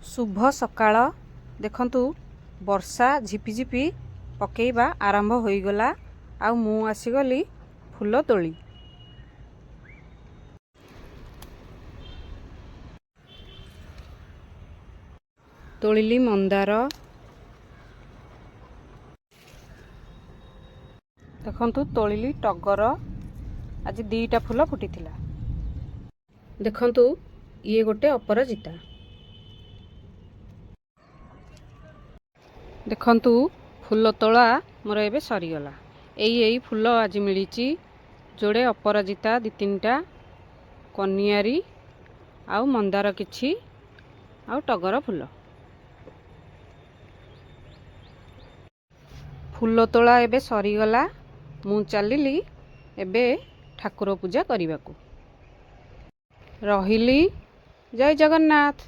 शुभ सकाळ देखंतु वर्षा झिपिझिपि पकेइबा आरंभ होईगला आ मु आसीगली फूल तोली। तोलिली मंदार देखंतु तोलिली टगर आज दीटा फूल फुटिथिला। देखंतु ये गोटे अपराजिता। देखंतु फूल तोला मोर एबे सरीगला। एई फूल आज मिली जोड़े अपराजिता दी तीनटा कनियारी आउ मंदार किछि आउ टगर फूल। फूल तोला एबे सरीगला। मु चलिली एबे ठाकुर पूजा करने को। रहिली। जय जगन्नाथ।